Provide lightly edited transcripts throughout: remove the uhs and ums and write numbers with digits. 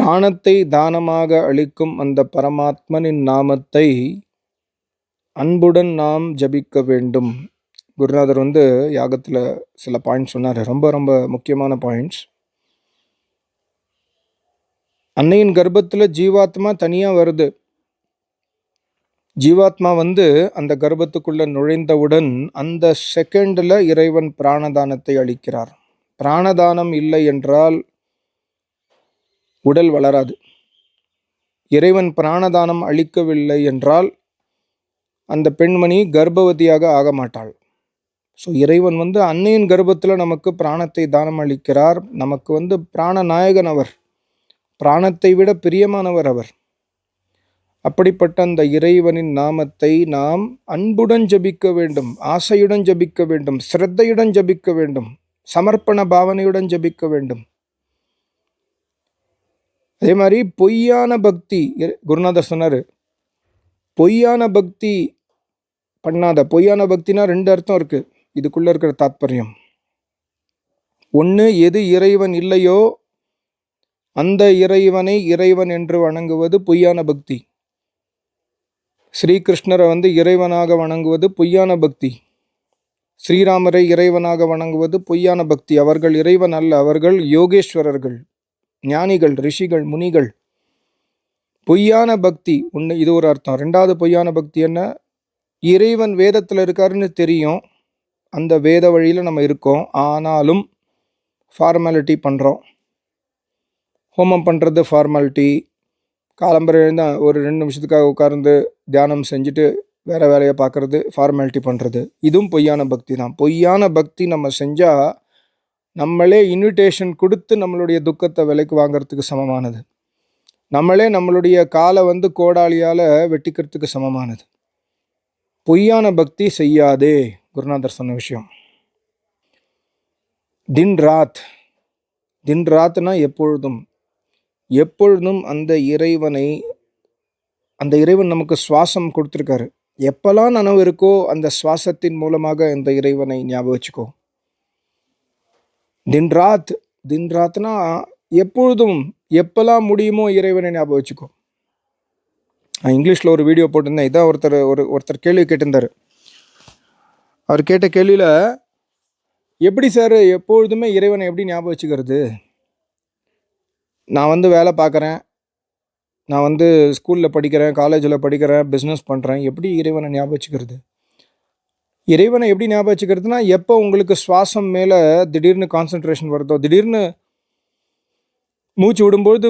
பிராணத்தை தானமாக அளிக்கும் அந்த பரமாத்மனின் நாமத்தை அன்புடன் நாம் ஜபிக்க வேண்டும். குருநாதர் யாகத்தில் சில பாயிண்ட்ஸ் சொன்னார், ரொம்ப ரொம்ப முக்கியமான பாயிண்ட்ஸ். அன்னையின் கர்ப்பத்தில் ஜீவாத்மா தனியாக வருது. ஜீவாத்மா அந்த கர்ப்பத்துக்குள்ள நுழைந்தவுடன் அந்த செகண்டில் இறைவன் பிராணதானத்தை அளிக்கிறார். பிராணதானம் இல்லை என்றால் உடல் வளராது. இறைவன் பிராணதானம் அளிக்கவில்லை என்றால் அந்த பெண்மணி கர்ப்பவதியாக ஆக மாட்டாள். ஸோ இறைவன் அன்னையின் கர்ப்பத்தில் நமக்கு பிராணத்தை தானம் அளிக்கிறார். நமக்கு பிராணநாயகன் அவர், பிராணத்தை விட பிரியமானவர் அவர். அப்படிப்பட்ட அந்த இறைவனின் நாமத்தை நாம் அன்புடன் ஜபிக்க வேண்டும், ஆசையுடன் ஜபிக்க வேண்டும், சிரத்தையுடன் ஜபிக்க வேண்டும், சமர்ப்பண பாவனையுடன் ஜபிக்க வேண்டும். அதே மாதிரி பொய்யான பக்தி, குருநாதர் சொன்னார், பொய்யான பக்தி பண்ணாத. பொய்யான பக்தினா 2 அர்த்தம் இருக்கு இதுக்குள்ள இருக்கிற தாத்பரியம். ஒன்று, எது இறைவன் இல்லையோ அந்த இறைவனை இறைவன் என்று வணங்குவது பொய்யான பக்தி. ஸ்ரீகிருஷ்ணரை இறைவனாக வணங்குவது பொய்யான பக்தி. ஸ்ரீராமரை இறைவனாக வணங்குவது பொய்யான பக்தி. அவர்கள் இறைவன் அல்ல, அவர்கள் யோகேஸ்வரர்கள், ஞானிகள், ரிஷிகள், முனிகள். பொய்யான பக்தி ஒன்று, இது ஒரு அர்த்தம். 2வது பொய்யான பக்தி என்ன? இறைவன் வேதத்தில் இருக்காருன்னு தெரியும், அந்த வேத வழியில் நம்ம இருக்கோம், ஆனாலும் ஃபார்மாலிட்டி பண்ணுறோம். ஹோமம் பண்ணுறது ஃபார்மாலிட்டி, காலம்பரை எழுந்தால் ஒரு 2 நிமிஷத்துக்காக உட்கார்ந்து தியானம் செஞ்சுட்டு வேறு வேலையை பார்க்குறது, ஃபார்மாலிட்டி பண்ணுறது, இதுவும் பொய்யான பக்தி தான். பொய்யான பக்தி நம்ம செஞ்சால் நம்மளே இன்விடேஷன் கொடுத்து நம்மளுடைய துக்கத்தை விலைக்கு வாங்கிறதுக்கு சமமானது. நம்மளே நம்மளுடைய காலை கோடாலியால் வெட்டிக்கிறதுக்கு சமமானது. பொய்யான பக்தி செய்யாதே, குருநாதர் சொன்ன விஷயம். தின் ராத், தின் ராத்னா எப்பொழுதும், எப்பொழுதும் அந்த இறைவனை, அந்த இறைவன் நமக்கு சுவாசம் கொடுத்துருக்காரு. எப்பெல்லாம் நனவு இருக்கோ அந்த சுவாசத்தின் மூலமாக இந்த இறைவனை ஞாபகம் வச்சுக்கோ. தின் ராத், தின் ராத்னா எப்பொழுதும், எப்பெல்லாம் முடியுமோ இறைவனை ஞாபகம் வச்சுக்கோ. நான் இங்கிலீஷில் ஒரு வீடியோ போட்டிருந்தேன். இதான் ஒருத்தர் கேள்வி கேட்டிருந்தார். அவர் கேட்ட கேள்வியில், எப்படி சார் எப்பொழுதுமே இறைவனை எப்படி ஞாபகம் வச்சுக்கிறது? நான் வேலை பார்க்குறேன், நான் ஸ்கூலில் படிக்கிறேன், காலேஜில் படிக்கிறேன், பிஸ்னஸ் பண்ணுறேன், எப்படி இறைவனை ஞாபகம் வச்சுக்கிறது? இறைவனை எப்படி ஞாபகம் வச்சுக்கிறதுனா, எப்போ உங்களுக்கு சுவாசம் மேலே திடீர்னு கான்சன்ட்ரேஷன் வருதோ, திடீர்னு மூச்சு விடும்பொழுது,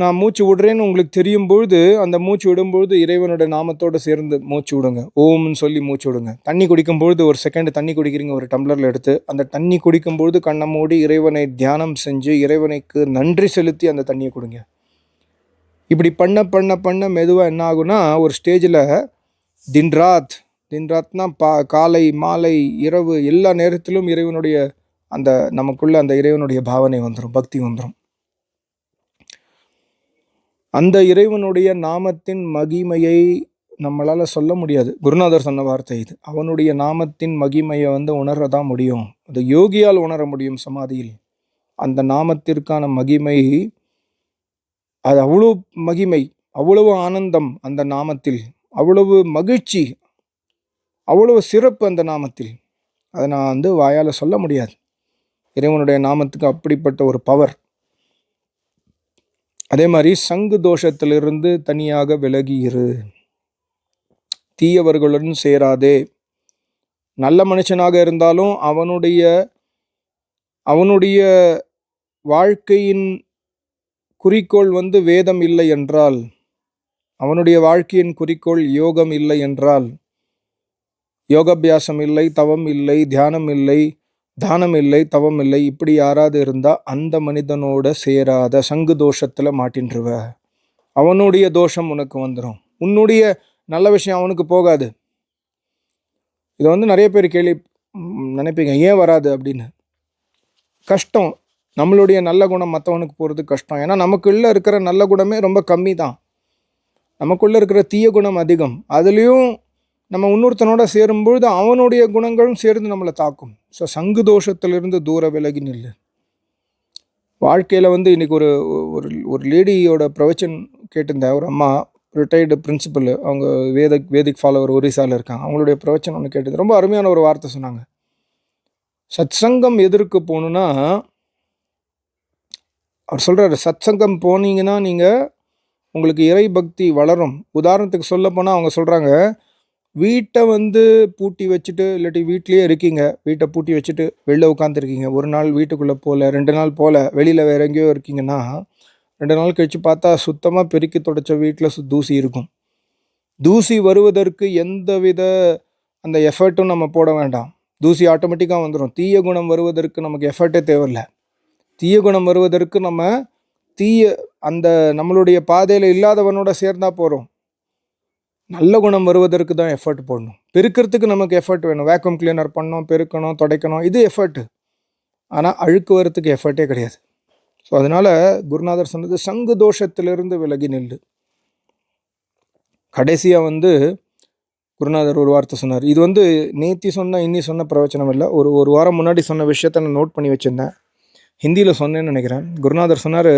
நான் மூச்சு விடுறேன்னு உங்களுக்கு தெரியும் பொழுது, அந்த மூச்சு விடும்பொழுது இறைவனோட நாமத்தோடு சேர்ந்து மூச்சு விடுங்க, ஓம்னு சொல்லி மூச்சு விடுங்க. தண்ணி குடிக்கும்பொழுது, ஒரு செகண்ட் தண்ணி குடிக்கிறீங்க ஒரு டம்ளரில் எடுத்து, அந்த தண்ணி குடிக்கும்பொழுது கண்ணை மூடி இறைவனை தியானம் செஞ்சு இறைவனுக்கு நன்றி செலுத்தி அந்த தண்ணியை கொடுங்க. இப்படி பண்ண பண்ண பண்ண மெதுவாக என்ன ஆகுனா, ஒரு ஸ்டேஜில் தின்ராத், தின்ராத்னா காலை மாலை இரவு எல்லா நேரத்திலும் இறைவனுடைய அந்த நமக்குள்ள அந்த இறைவனுடைய பாவனை வந்துடும், பக்தி வந்துடும். அந்த இறைவனுடைய நாமத்தின் மகிமையை நம்மளால் சொல்ல முடியாது. குருநாதர் சொன்ன வார்த்தை இது. அவனுடைய நாமத்தின் மகிமையை உணரதான் முடியும். அது யோகியால் உணர முடியும் சமாதியில். அந்த நாமத்திற்கான மகிமை, அது அவ்வளோ மகிமை, அவ்வளவு ஆனந்தம் அந்த நாமத்தில், அவ்வளவு மகிழ்ச்சி, அவ்வளவு சிறப்பு அந்த நாமத்தில். அதை நான் வாயால் சொல்ல முடியாது. இறைவனுடைய நாமத்துக்கு அப்படிப்பட்ட ஒரு பவர். அதே மாதிரி சங்கு தோஷத்திலிருந்து தனியாக விலகி இரு, தீயவர்களுடன் சேராதே. நல்ல மனுஷனாக இருந்தாலும் அவனுடைய வாழ்க்கையின் குறிக்கோள் வேதம் இல்லை என்றால், அவனுடைய வாழ்க்கையின் குறிக்கோள் யோகம் இல்லை என்றால், யோகாபியாசம் இல்லை, தவம் இல்லை, தியானம் இல்லை, தானம் இல்லை, தவம் இல்லை, இப்படி யாராவது இருந்தால் அந்த மனிதனோட சேராத. சங்கு தோஷத்தில் மாட்டின்றுவ. அவனுடைய தோஷம் உனக்கு வந்துடும், உன்னுடைய நல்ல விஷயம் அவனுக்கு போகாது. இதை நிறைய பேர் நினைப்பீங்க, ஏன் வராது அப்படின்னு. கஷ்டம். நம்மளுடைய நல்ல குணம் மற்றவனுக்கு போகிறது கஷ்டம். ஏன்னா நமக்குள்ளே இருக்கிற நல்ல குணமே ரொம்ப கம்மி தான், நமக்குள்ளே இருக்கிற தீய குணம் அதிகம். அதுலேயும் நம்ம இன்னொருத்தனோட சேரும்பொழுது அவனுடைய குணங்களும் சேர்ந்து நம்மளை தாக்கும். ஸோ சங்கு தோஷத்திலிருந்து தூர விலகி நில்லு. வாழ்க்கையில் வந்து இன்றைக்கி ஒரு ஒரு ஒரு லேடியோட பிரவச்சன் கேட்டிருந்தேன். ஒரு அம்மா ரிட்டையர்டு பிரின்சிபல், அவங்க வேதிக் ஃபாலோவர் ஒரிசாவில் இருக்காங்க. அவங்களுடைய பிரவச்சனம் ஒன்று கேட்டது. ரொம்ப அருமையான ஒரு வார்த்தை சொன்னாங்க. சத்சங்கம் எதற்கு போகணுன்னா, அவர் சொல்கிறாரு, சத்சங்கம் போனீங்கன்னா நீங்கள் உங்களுக்கு இறை பக்தி வளரும். உதாரணத்துக்கு சொல்ல போனால் அவங்க சொல்கிறாங்க, வீட்டை வந்து பூட்டி வச்சுட்டு, இல்லாட்டி வீட்லேயே இருக்கீங்க, வீட்டை பூட்டி வச்சுட்டு வெளில உட்காந்துருக்கீங்க, ஒரு நாள் வீட்டுக்குள்ளே போகல, 2 நாள் போகல, வெளியில் வேறு எங்கேயோ இருக்கீங்கன்னா 2 நாள் கழித்து பார்த்தா சுத்தமாக பெருக்கி தொடச்ச வீட்டில் தூசி இருக்கும். தூசி வருவதற்கு எந்தவித அந்த எஃபர்ட்டும் நம்ம போட வேண்டாம். தூசி ஆட்டோமேட்டிக்காக வந்துடும். தீய குணம் வருவதற்கு நமக்கு எஃபர்ட்டே தேவையில்லை. தீய குணம் வருவதற்கு நம்ம அந்த நம்மளுடைய பாதையில் இல்லாதவனோட சேர்ந்தா போகிறோம். நல்ல குணம் வருவதற்கு தான் எஃபர்ட் போடணும். பெருக்கிறதுக்கு நமக்கு எஃபர்ட் வேணும். வேக்யூம் கிளீனர் பண்ணணும், பெருக்கணும், துடைக்கணும், இது எஃபர்ட்டு. ஆனால் அழுக்கு வரத்துக்கு எஃபர்ட்டே கிடையாது. ஸோ அதனால் குருநாதர் சொன்னது, சங்கு தோஷத்திலிருந்து விலகி நில்லு. கடைசியாக வந்து குருநாதர் ஒரு வார்த்தை சொன்னார். இது வந்து நேத்தி சொன்ன இன்னி சொன்ன பிரவச்சனம் இல்லை. ஒரு வாரம் முன்னாடி சொன்ன விஷயத்த நான் நோட் பண்ணி வச்சுருந்தேன். ஹிந்தியில் சொன்னேன்னு நினைக்கிறேன். குருநாதர் சொன்னார்,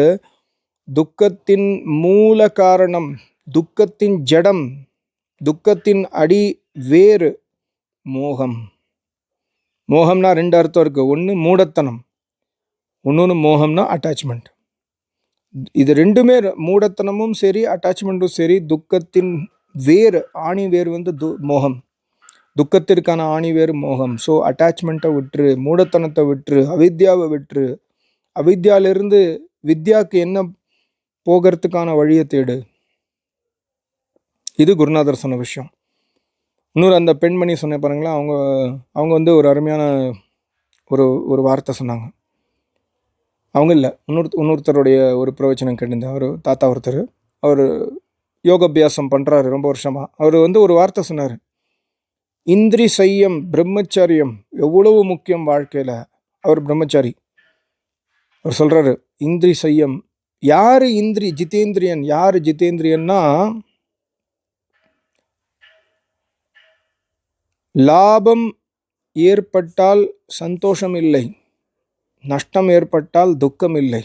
துக்கத்தின் மூல காரணம், துக்கத்தின் ஜடம், துக்கத்தின் அடி வேறு மோகம். மோகம்னா 2 அர்த்தம் இருக்குது. ஒன்று மூடத்தனம், இன்னொன்று மோகம்னா அட்டாச்மெண்ட். இது ரெண்டுமே, மூடத்தனமும் சரி அட்டாச்மெண்ட்டும் சரி, துக்கத்தின் வேறு, ஆணி வேறு வந்து மோகம். துக்கத்திற்கான ஆணி வேறு மோகம். ஸோ அட்டாச்மெண்ட்டை விட்டுரு, மூடத்தனத்தை விட்டுரு, அவித்யாவை விட்டுரு. அவித்யாவிலிருந்து வித்யாவுக்கு என்ன போகிறதுக்கான வழியை தேடு. இது குருநாதர் சொன்ன விஷயம். இன்னொரு அந்த பெண்மணி சொன்ன பாருங்களா, அவங்க வந்து ஒரு அருமையான ஒரு வார்த்தை சொன்னாங்க. அவங்க இல்லை, இன்னொருத்தருடைய ஒரு பிரவச்சனம் கேட்டிருந்தேன். அவர் தாத்தா ஒருத்தர், அவர் யோகாபியாசம் பண்ணுறாரு ரொம்ப வருஷமாக. அவர் வந்து ஒரு வார்த்தை சொன்னார், இந்திரி சையம், பிரம்மச்சரியம் எவ்வளவு முக்கியம் வாழ்க்கையில். அவர் பிரம்மச்சாரி. அவர் சொல்கிறாரு, இந்திரி சையம். யார் ஜிதேந்திரியன்? யார் ஜிதேந்திரியன்னா, லாபம் ஏற்பட்டால் சந்தோஷம் இல்லை, நஷ்டம் ஏற்பட்டால் துக்கம் இல்லை.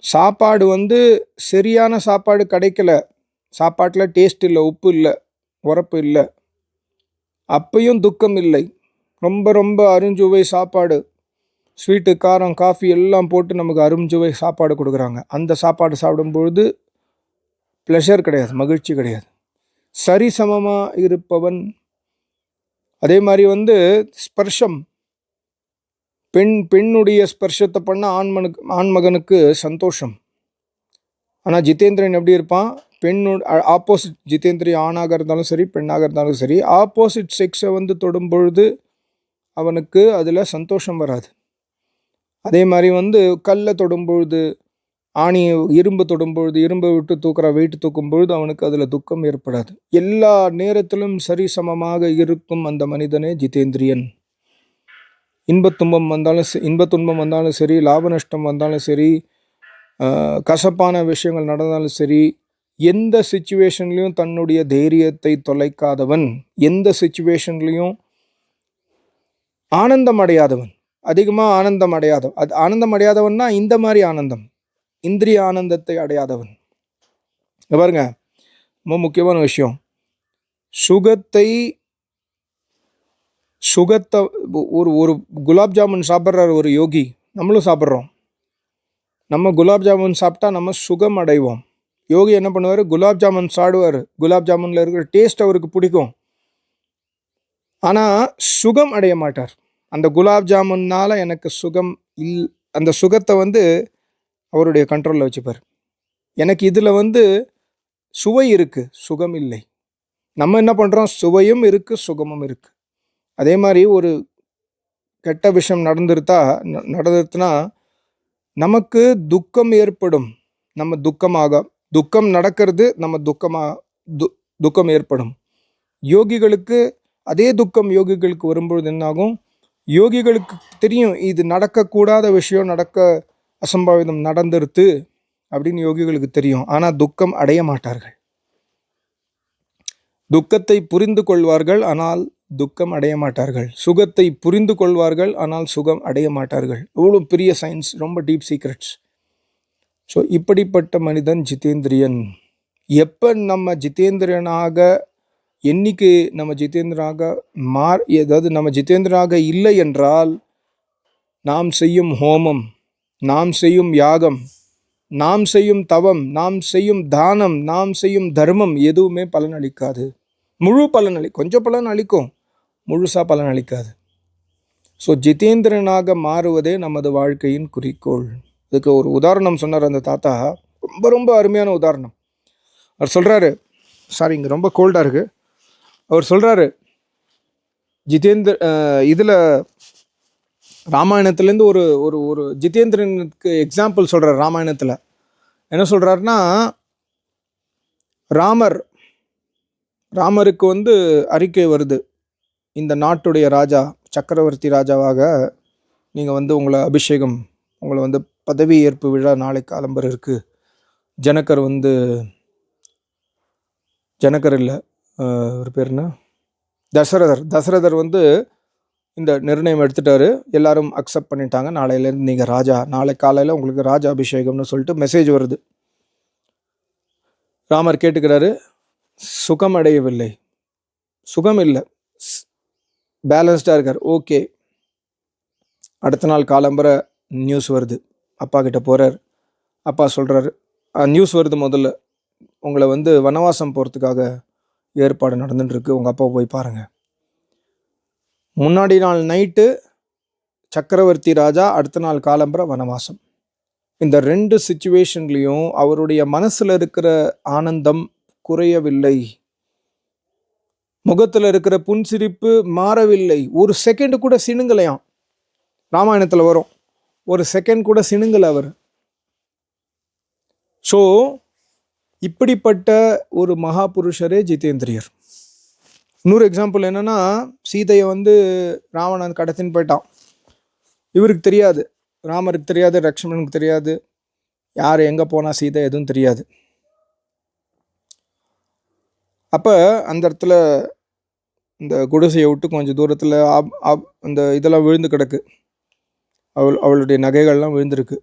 சாப்பாடு வந்து சரியான சாப்பாடு கிடைக்கல, சாப்பாட்டில் டேஸ்ட் இல்லை, உப்பு இல்லை, உரப்பு இல்லை, அப்பையும் துக்கம் இல்லை. ரொம்ப ரொம்ப அருஞ்சுவை சாப்பாடு, ஸ்வீட்டு, காரம், காஃபி எல்லாம் போட்டு நமக்கு அருஞ்சுவை சாப்பாடு கொடுக்குறாங்க. அந்த சாப்பாடு சாப்பிடும்பொழுது ப்ளஷர் கிடையாது, மகிழ்ச்சி கிடையாது. சரிசமமாக இருப்பவன். அதே மாதிரி வந்து ஸ்பர்ஷம், பெண்ணுடைய ஸ்பர்ஷத்தை பண்ண ஆண்மகனுக்கு சந்தோஷம். ஆனால் ஜிதேந்திரன் எப்படி இருப்பான்? ஆப்போசிட் ஜிதேந்திரியன் ஆணாக இருந்தாலும் சரி, பெண்ணாக இருந்தாலும் சரி, ஆப்போசிட் செக்ஸை வந்து தொடும் பொழுது அவனுக்கு அதில் சந்தோஷம் வராது. அதே மாதிரி வந்து கல்லை தொடும்பொழுது, இரும்பு தொடும்பொழுது, இரும்பை விட்டு தூக்குற வெயிட் தூக்கும் பொழுது அவனுக்கு அதில் துக்கம் ஏற்படாது. எல்லா நேரத்திலும் சரிசமமாக இருக்கும் அந்த மனிதனே ஜிதேந்திரியன். இன்பத்துன்பம் வந்தாலும் சரி, லாப நஷ்டம் வந்தாலும் சரி, கசப்பான விஷயங்கள் நடந்தாலும் சரி, எந்த சிச்சுவேஷன்லையும் தன்னுடைய தைரியத்தை தொலைக்காதவன், எந்த சிச்சுவேஷன்லையும் ஆனந்தம் அடையாதவன், அதிகமாக ஆனந்தம் அடையாதவன்னா இந்த மாதிரி ஆனந்தம், இந்திரிய ஆனந்தத்தை அடையாதவன். பாருங்க, ரொம்ப முக்கியமான விஷயம். சுகத்தை ஒரு குலாப் ஜாமுன் சாப்பிட்றாரு ஒரு யோகி, நம்மளும் சாப்பிட்றோம். நம்ம குலாப் ஜாமுன் சாப்பிட்டா நம்ம சுகம் அடைவோம். யோகி என்ன பண்ணுவார்? குலாப் ஜாமுன் சாப்பிடுவார். குலாப் ஜாமுனில் இருக்கிற டேஸ்ட் அவருக்கு பிடிக்கும், ஆனால் சுகம் அடைய மாட்டார். அந்த குலாப் ஜாமுன்னால் எனக்கு சுகம் அந்த சுகத்தை வந்து அவருடைய கண்ட்ரோலில் வச்சுப்பார். எனக்கு இதில் வந்து சுவை இருக்குது, சுகம் இல்லை. நம்ம என்ன பண்ணுறோம்? சுவையும் இருக்குது, சுகமும் இருக்குது. அதே மாதிரி ஒரு கெட்ட விஷயம் நடந்துருத்துனா நமக்கு துக்கம் ஏற்படும். நம்ம துக்கம் நடக்கிறது, நம்ம துக்கம் ஏற்படும். யோகிகளுக்கு அதே துக்கம் யோகிகளுக்கு வரும்பொழுது என்னாகும்? யோகிகளுக்கு தெரியும் இது நடக்கக்கூடாத விஷயம், அசம்பாவிதம் நடந்துருத்து அப்படின்னு யோகிகளுக்கு தெரியும். ஆனால் துக்கம் அடைய மாட்டார்கள். துக்கத்தை புரிந்து கொள்வார்கள், ஆனால் துக்கம் அடைய மாட்டார்கள். சுகத்தை புரிந்து கொள்வார்கள், ஆனால் சுகம் அடைய மாட்டார்கள். இவ்வளோ பெரிய சயின்ஸ், ரொம்ப டீப் சீக்ரெட்ஸ். ஸோ இப்படிப்பட்ட மனிதன் ஜிதேந்திரியன். எப்போ நம்ம ஜிதேந்திரனாக, என்னைக்கு நம்ம ஜிதேந்திரனாக அதாவது நம்ம ஜிதேந்திரனாக இல்லை என்றால், நாம் செய்யும் ஹோமம், நாம் செய்யும் யாகம், நாம் செய்யும் தவம், நாம் செய்யும் தானம், நாம் செய்யும் தர்மம் எதுவுமே பலன் அளிக்காது. முழு பலன் கொஞ்சம் பலன் அளிக்கும், முழுசாக பலன் அளிக்காது. ஸோ ஜிதேந்திரனாக மாறுவதே நமது வாழ்க்கையின் குறிக்கோள். இதுக்கு ஒரு உதாரணம் சொன்னார் அந்த தாத்தா, ரொம்ப ரொம்ப அருமையான உதாரணம். அவர் சொல்கிறாரு, இங்கே ரொம்ப கோல்டாக இருக்குது. அவர் சொல்கிறாரு, இதில் ராமாயணத்துலேருந்து ஒரு ஒரு ஒரு ஜிதேந்திரனுக்கு எக்ஸாம்பிள் சொல்கிறார். ராமாயணத்தில் என்ன சொல்கிறாருன்னா, ராமருக்கு அறிக்கை வருது, இந்த நாட்டுடைய ராஜா, சக்கரவர்த்தி ராஜாவாக நீங்கள் உங்களை அபிஷேகம், உங்களை பதவி ஏற்பு விழா நாளை காலம்பர் இருக்குது. ஜனகர் இல்லை, ஒரு பேர் என்ன, தசரதர் இந்த நிர்ணயம் எடுத்துட்டாரு. எல்லாரும் அக்செப்ட் பண்ணிட்டாங்க. நாளையிலேருந்து நீங்கள் ராஜா, நாளை காலையில் உங்களுக்கு ராஜா அபிஷேகம்னு சொல்லிட்டு மெசேஜ் வருது. ராமர் கேட்டுக்கிறாரு, சுகம் அடையவில்லை, சுகம் இல்லை, பேலன்ஸ்டாக இருக்கார். ஓகே. அடுத்த நாள் காலம்பரை நியூஸ் வருது. அப்பா கிட்ட போகிறார். அப்பா சொல்கிறாரு, நியூஸ் வருது, முதல்ல உங்களை வனவாசம் போகிறதுக்காக ஏற்பாடு நடந்துட்டுருக்கு, உங்கள் அப்பா போய் பாருங்கள். முன்னாடி நாள் நைட்டு சக்கரவர்த்தி ராஜா, அடுத்த நாள் காலம்பரை வனவாசம். இந்த 2 சிச்சுவேஷன்லேயும் அவருடைய மனசில் இருக்கிற ஆனந்தம் குறையவில்லை, முகத்தில் இருக்கிற புன்சிரிப்பு மாறவில்லை, ஒரு செகண்ட் கூட சினுங்கலையாம். ராமாயணத்தில் வரும், ஒரு செகண்ட் கூட சினுங்கலை அவர். ஸோ இப்படிப்பட்ட ஒரு மகாபுருஷரே ஜிதேந்திரியர். இன்னொரு எக்ஸாம்பிள் என்னென்னா, சீதையை ராவணன் கடத்தின்னு போயிட்டான். இவருக்கு தெரியாது, ராமருக்கு தெரியாது, லக்ஷ்மணனுக்கு தெரியாது, யார் எங்கே போனால் சீதை எதுவும் தெரியாது. அப்போ அந்த இடத்துல இந்த குடிசையை விட்டு கொஞ்சம் தூரத்தில் அந்த இதெல்லாம் விழுந்து கிடக்கு, அவளுடைய நகைகள்லாம் விழுந்திருக்கு.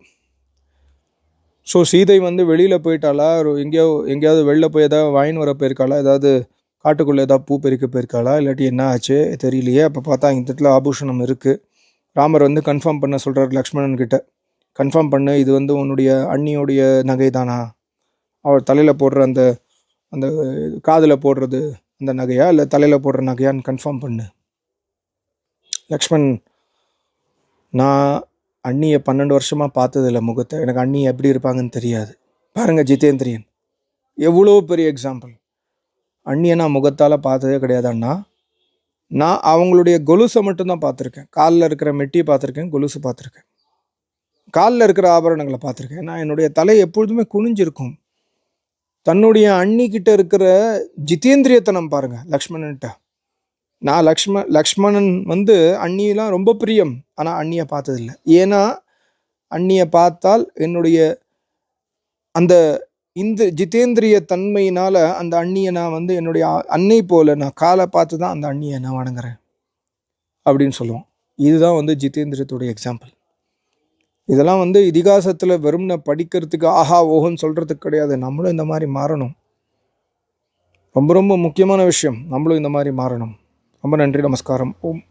ஸோ சீதை வெளியில் போயிட்டாளா, எங்கேயாவது வெளில போய் ஏதாவது வாங்கின்னு வர போயிருக்காளா, ஏதாவது காட்டுக்குள்ளே ஏதாவது பூ பெருக்க போயிருக்காளா, இல்லாட்டி என்ன ஆச்சு தெரியலையே. அப்போ பார்த்தா இந்த இடத்துல ஆபூஷணம் இருக்குது. ராமர் கன்ஃபார்ம் பண்ண சொல்கிறார் லக்ஷ்மணன்கிட்ட, கன்ஃபார்ம் பண்ணு, இது உன்னுடைய அண்ணியோடைய நகை தானா, அவள் தலையில் போடுற அந்த அந்த காதில் போடுறது அந்த நகையா, இல்லை தலையில் போடுற நகையான்னு கன்ஃபார்ம் பண்ணு. லக்ஷ்மண், நான் அண்ணியை 12 வருஷமாக பார்த்ததில்ல முகத்தை, எனக்கு அண்ணி எப்படி இருப்பாங்கன்னு தெரியாது. பாருங்கள் ஜிதேந்திரியன் எவ்வளோ பெரிய எக்ஸாம்பிள். அண்ணியை நான் முகத்தால் பார்த்ததே கிடையாது அண்ணா, நான் அவங்களுடைய கொலுசை மட்டும்தான் பார்த்துருக்கேன். காலில் இருக்கிற மெட்டியை பார்த்துருக்கேன், கொலுசு பார்த்துருக்கேன், காலில் இருக்கிற ஆபரணங்களை பார்த்துருக்கேன். நான் என்னுடைய தலை எப்பொழுதுமே குனிஞ்சிருக்கும். தன்னுடைய அண்ணிக்கிட்ட இருக்கிற ஜிதேந்திரியத்தனம் பாருங்கள் லக்ஷ்மணன்கிட்ட. நான் லக்ஷ்மணன் அண்ணியெலாம் ரொம்ப பிரியம், ஆனால் அண்ணியை பார்த்ததில்லை. ஏன்னா அண்ணியை பார்த்தால் என்னுடைய அந்த இந்த ஜிதேந்திரிய தன்மையினால் அந்த அண்ணியை நான் என்னுடைய அன்னை போல நான் காலை பார்த்து தான் அந்த அண்ணியை நான் வணங்குறேன் அப்படின்னு சொல்லுவோம். இதுதான் ஜிதேந்திரியத்துடைய எக்ஸாம்பிள். இதெல்லாம் இதிகாசத்தில் வெறும்ன படிக்கிறதுக்கு ஆஹா ஓஹோன்னு சொல்கிறதுக்கு கிடையாது. நம்மளும் இந்த மாதிரி மாறணும். ரொம்ப ரொம்ப முக்கியமான விஷயம், நம்மளும் இந்த மாதிரி மாறணும். ரொம்ப நன்றி, நமஸ்காரம். ஓம்.